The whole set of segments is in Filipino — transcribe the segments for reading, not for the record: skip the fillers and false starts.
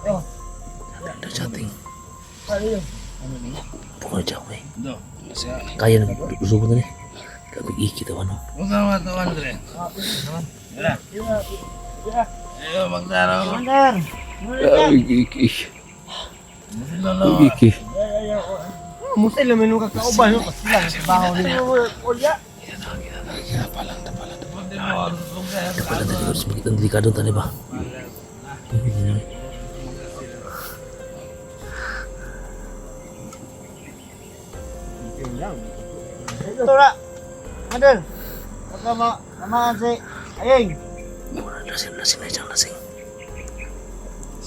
Oh. Ada chatting. Ano yun? Pukul jauh eh. Kaya na gusto mo na eh. Kami kita ano. Bukan wartawan dre. Ya. Ya. Ayo magdaro. Mandar. Iki. Lolo. Iki. Musa lang minum kakauban no pasilang sa bahaw niya. Olya. Dapalan tadi harus begitu delikado tadi ba. Ito na. Mandar. Pagka mamaan si Ayeng. Lasing aja lasing.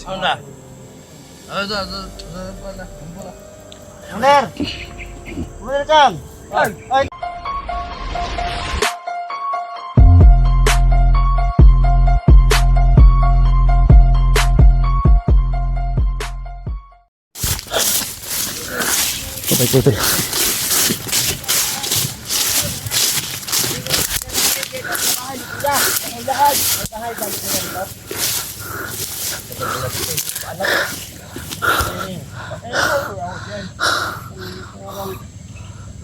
Onda. Ada. Mandar. Mandar Cang. Ay. Baik betul.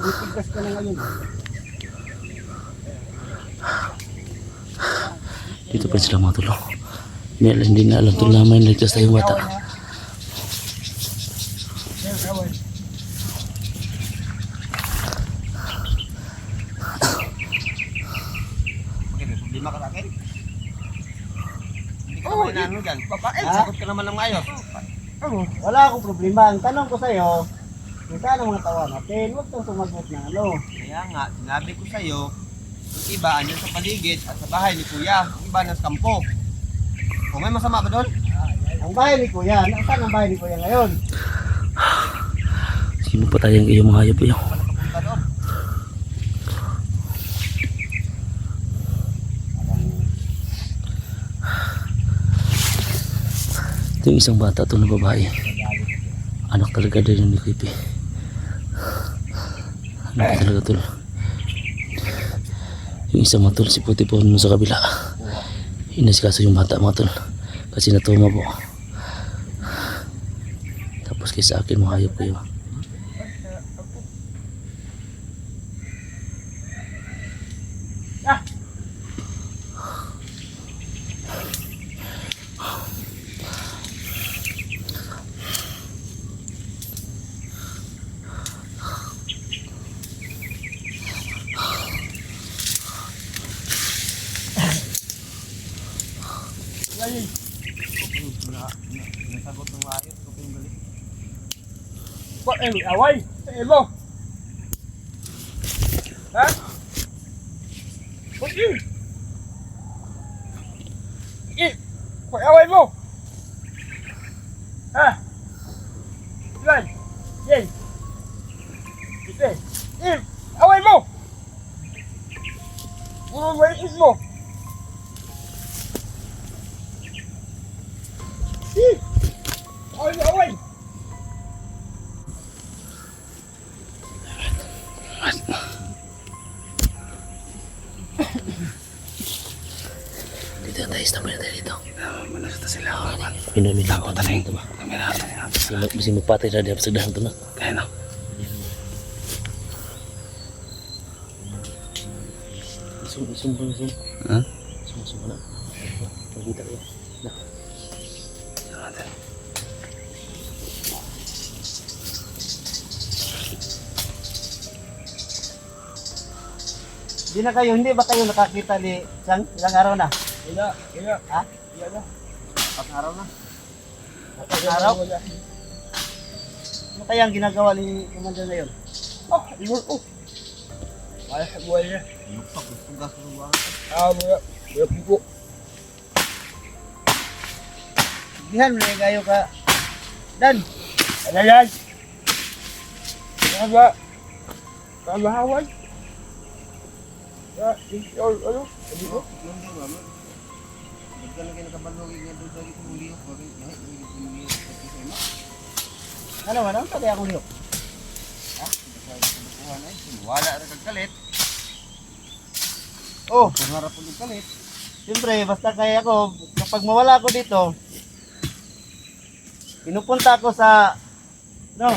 Tigas ka na ngayon. Itu pa sila mga tulong. Hindi na alam tulong namin ligtas tayong bata. Problema ka sa akin? Hindi ka naman inaano dyan. Papait, sagot ka naman ng ayos. Wala akong problema. Ang tanong ko sa'yo, kung saan ang mga tawa natin, huwag kang sumagot na ano. Kaya nga, sinabi ko sa'yo, yung iba andyan sa paligid at sa bahay ni Kuya, yung iba nasa kampo. Kung may masama ba doon? Ang bahay ni Kuya, saan ang bahay ni Kuya ngayon? Sino pa tayong iyong mga hayop yun? Nakapunta doon. Ito yung isang bata ito na babae. Anak talaga din ni Kipi. Anak talaga ito. Yung isang matol si Puti po sa kabila. Inaskaso yung bata mga tol. Kasi natuma po. Tapos kay sa akin mahayop kayo. Nasagot ng ayos, kung yung galit. Ba't ay away? Sa ilo? Ha? Ba't yun? Sige! Ba't away mo? Ha? Ilan? Yan! Ite! Away mo! Puro maiis mo! Away! Away! Dito na tayo, stamay na tayo dito. Manasita sila. Minumin ako tayo ito ba? Bisa magpatay na diya sa dahan ito na. Kaya na. Isum. Ha? Isum na. Magkita kayo. Na. Yan natin. Hindi ba kayo nakakita ni Chang? Ilang araw na? Iya. Ha? Iya na. 4 araw na? 4 araw? Ano kaya ang ginagawa ni Commander ngayon? Iwan ko. Ay, buhay niya. Lukpak, tugas ng buwan. Buhay pipo. Dihan, may gayo ka. Dan! Ano yan? Ano ba? Kamahaway? Ano? Ano ko? Nagkalagay na kabalogin nga doon lagi kong uliyok. Bakit lahat lagi kong uliyok pati sa ima? Ano? Pati akong liyok. Ha? Bukuhan ay. Wala na kagkalit. Oh, Pangarap ko yung kalit. siyempre, basta kaya ako, kapag mawala ako dito, Pinupunta ako sa, no,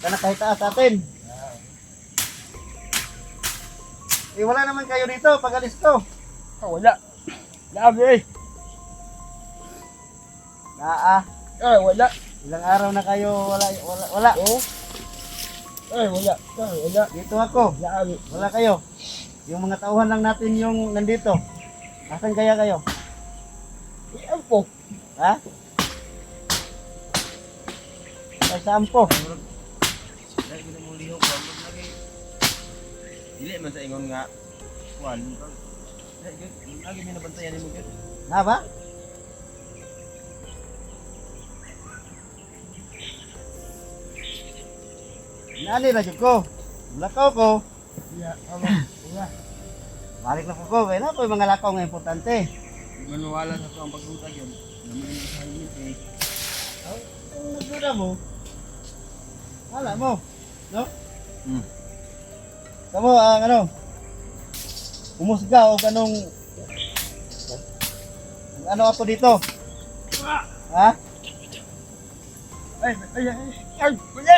kana kahit taas sa atin. Eh, wala naman kayo dito pag alis ko. Wala. Labi eh. Wala. Ilang araw na kayo wala. Oo. Wala. Wala. Dito ako. Labi. Wala kayo. Yung mga tauhan lang natin yung nandito. Asan kaya kayo? Ampo. Ha? Ay, saan po? Dahil ko na mong lihok, wag lagi. Dili man sa ingon nga. Kuan. Lagi binabantayan mo gyud. Na ba? Nani ra jud ko. Lakaw ko. Wala. Balik na ko kay na ko yung mga lakaw nga importante. Manuwala sa to ang pagdutag yun. Naman yung helmet eh. Kung nagduda mo, wala mo, no? Kamu ang ano? Umusga o anong ano ako dito? Ha? Ay. Wala.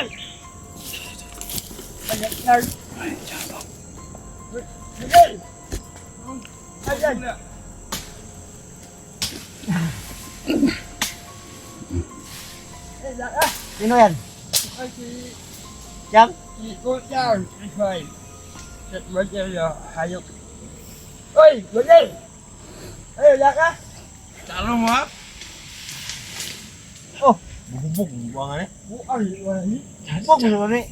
Sino yan? Siyang? Hayop. Oy, wala. Ay, wala ka? Talo mo ha? Oh, Bubog, buwangan eh. Buang, wala. bubog mo naman eh.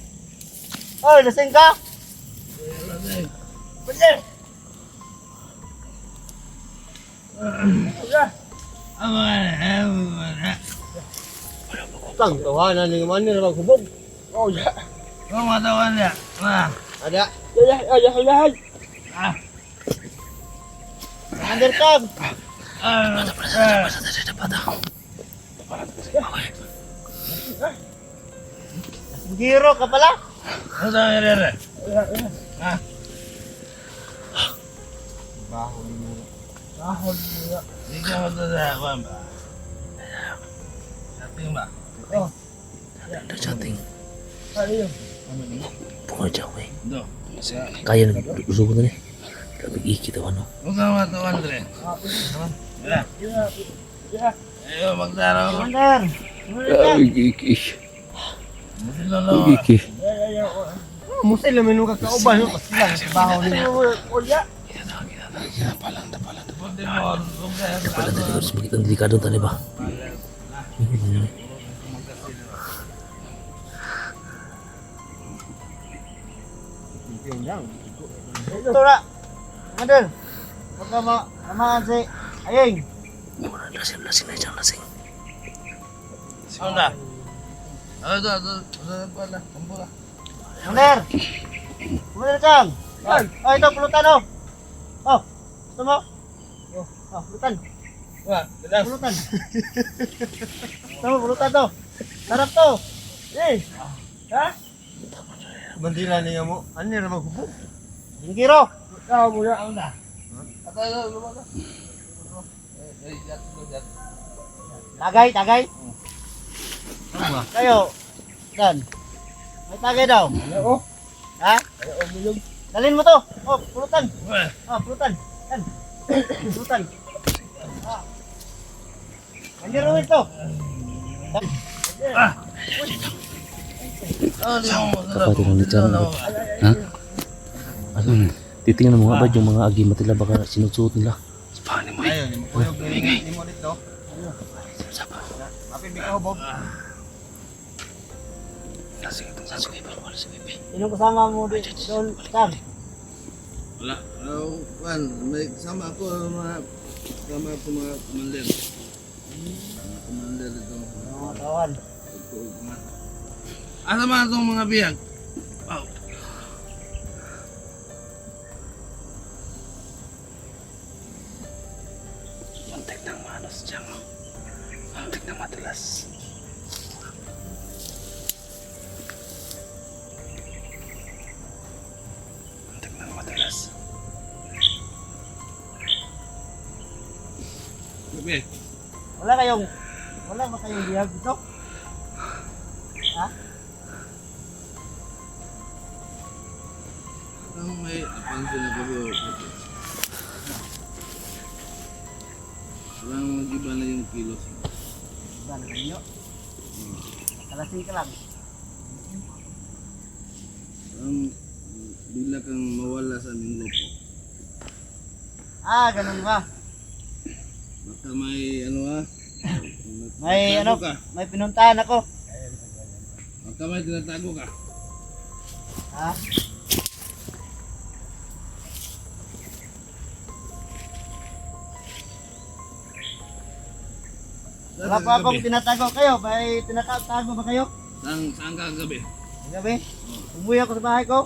Oh, lasing ka? Wala. Tang, tawanan ni man ni maghubog. Oh, ya. Ang mga tawan niya. Ada. Ya. Undercam. Giro ka pala? Ano sa nangyari? Baho ni mo. Ahon mo. Hindi ka matatakuan ba? Sating ba? Ada chatting. Ano yun? Bunga jauh eh. Do. Kaya nag-usubo na ni. Grabe iki tawa no. Huwag ka matawan, Dre. Wala. Ya. Ayaw, magtaraw ko. Under. Iki. Musilolo. Iki. Musil naman nung kakauban. Pasilang sa baho niya. Wala. Punti mo, huwag kaya sa Pala tadi harus begitu delikado tadi ba? Ito na. Under. Huwag ka mamaan si Ayeng. Lasing na dyan, lasing. Ano na? Ito. Pala, kumpula. Under. Under Chang. Oh, ito pulutan oh. Oh, gusto mo? Oh, pulutan. Wah, bilas. Pulutan. Gusto mo pulutan to? Sarap to. Eh. Ha? Bandila niya mo. Ano niya na maghubog? Yung giro. Ikaw mo na ang na. Ito, lumaka. Tagay. Kayo. Dan. May tagay daw. Oo. Ha? Ayaw mo yun. Dalhin mo to. Oh, pulutan. Oh, pulutan. Yan. Pulutan. Ah. Mandiruin ito. Kapatid ng lechon. Ha? Ano? Titingnan mo nga ba yung mga agimat nila baka sinusuot nila? Ayun, kuyog ni mo dito. Apin, bika hubog. Sino kasama mo doon, Sam? Wala. Juan, may kasama ako mga commander. Mga commander ito. Mga kawan. Asa man itong mga biyag? Wow. Muntik ng manos dyan. Muntik ng matulas. Muntik ng matulas. Gabi. Wala Wala ba kayong bihag dito? Ha? Ang may napansin ako yun. Walang nag-iba na yung kilos. Ba na ninyo? Nakalasing ka lang. Ang bigla kang mawala sa aming grupo. Ah, ganun ba? Baka may ano ha? May ano, Tinatago ka. may pinuntahan ako. Baka may tinatago ka. Ha? Wala pa akong tinatago kayo. May tinatago ba kayo? Saan ka kagabi? Gabi? Umuwi ako sa bahay ko.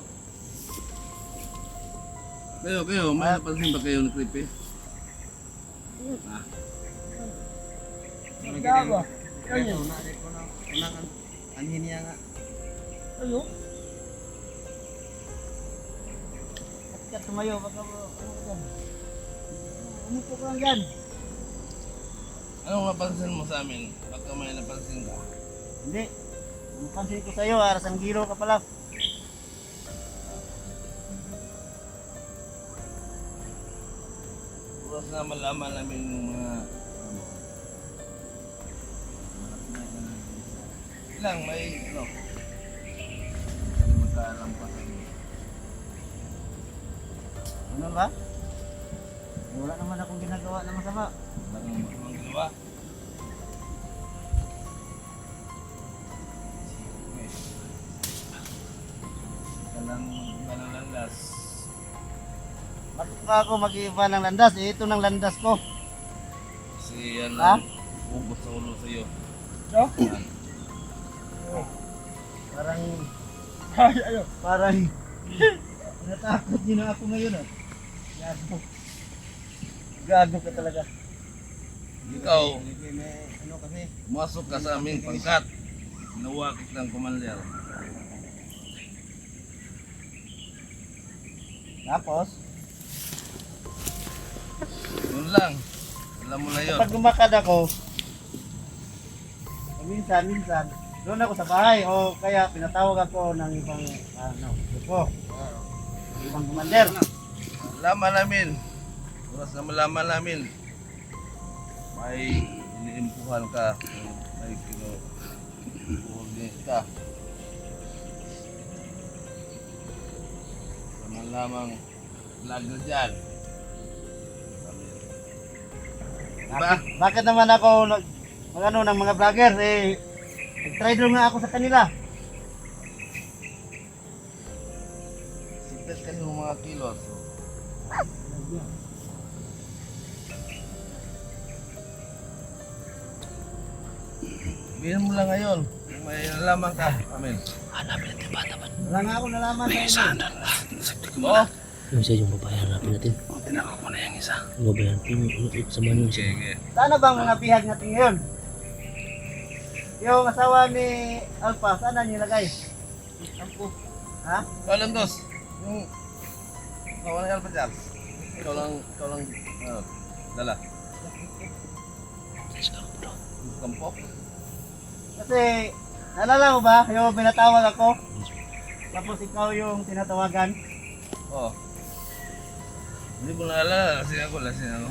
Kayo, may napansin ba kayo na creepy? Gawa. Kaya na rin ko na unang anhin niya nga. Ayo. At tumayo baka ano yan. Umupo ka lang dyan. Anong napansin mo sa amin? Baka may napansin ka. Hindi. Ang pansin ko sa'yo, aras ang giro ka pala. Oras na malaman namin yung mga ano. Ilang may ano. Hindi magkaalampas kami. Ano ba? Wala naman akong ginagawa na masama. Walang masamang ginawa. Kalang iba ng landas. Bakit pa ako mag-iiba ng landas? Eh, ito ng landas ko. Kasi yan Ha? ang ubos sa ulo sa'yo. So? Yan. Parang... Ay, ayo. Parang... Natakot din na ako ngayon ah. Gago. Gago ka talaga. Ikaw, Hindi may ano kasi. pumasok ka sa aming pangkat. Ginawa kitang commander. Tapos, Yun lang. Alam mo na yun. kapag gumakad ako, minsan, doon ako sa bahay o kaya pinatawag ako ng ibang grupo. Ibang commander. Malaman namin. Oras na malaman namin. May iniimpuhan ka. May kinukulit ka. Naman lamang vlog na dyan. Diba? Bakit naman ako ano ng mga vlogger eh nag-try nga ako sa kanila. Sipit kasi yung mga kilos. Sabihin mo lang ngayon. Kung may nalaman ka. Amen. Wala nga ako nalaman sa inyo. Oo. Yung isa yung babae hanapin natin. Tinakot ko na yung isa. Yung babae hanapin. Sa man yun siya. Sige. Sana bang mga bihag natin ngayon? Yung asawa ni Alpha, sana nilagay? Sampu. Ha? Ikaw lang, dos. Yung... Ikaw lang yan pa dyan. Ikaw lang... dala. Yung kampo. Kasi, naalala mo ba, yung pinatawag ako, tapos ikaw yung tinatawagan, Oo. Hindi ko naalala. Lasing ako.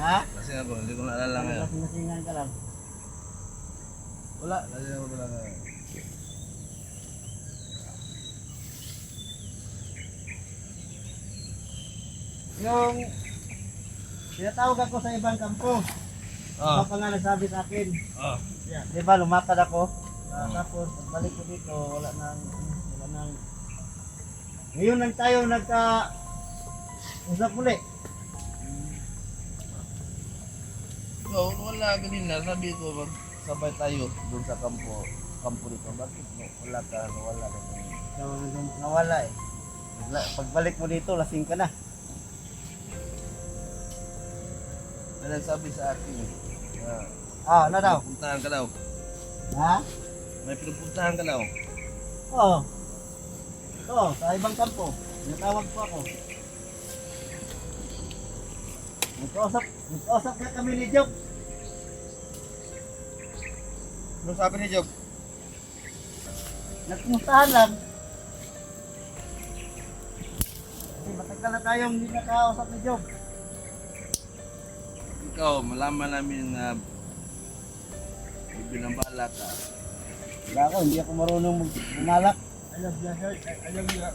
ha? Lasing ako. Hindi ko naalala ngayon. Lasing-lasingan ka lang. Wala. Lasing ako talaga. Yung tinatawag ako sa ibang kampo, Oo. ano pa nga nagsabi sa akin, Oo. di ba lumakad ako, tapos pagbalik ko dito, wala nang, ngayon lang tayo usap muli. So, wala kanina. Sabi ko, sabay tayo doon sa kampo dito. Bakit mo? Wala ka. Nawala ka. Nawala eh. Pagbalik mo dito, lasing ka na. May nagsabi sa akin. Ano daw? Pinupuntahan ka daw. Ha? May pinupuntahan ka daw. Oo. Oo, sa ibang kampo. Natawag po ako. Nagkausap ka kami ni Job. Ano sabi ni Job? Nagkumustahan lang. Kasi matagal na tayong hindi nakausap ni Job. Ikaw, malaman namin na binabala ka. Wala ako, hindi ako marunong bumalak. Alam niya, sir. Alam niya.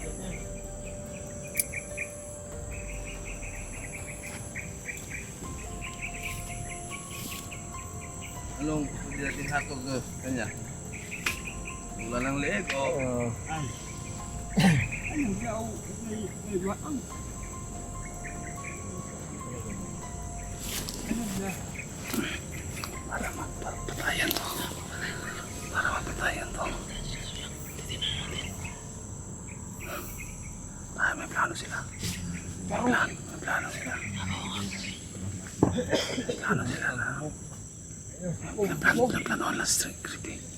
Anong pwede natin hatog kanya? Wala ng leeg o Ayun siya, oh. May watang. Patayan to. Para mapatayan to. Ah, may plano sila. May plano sila. May plano sila na. May plano lang street creepy.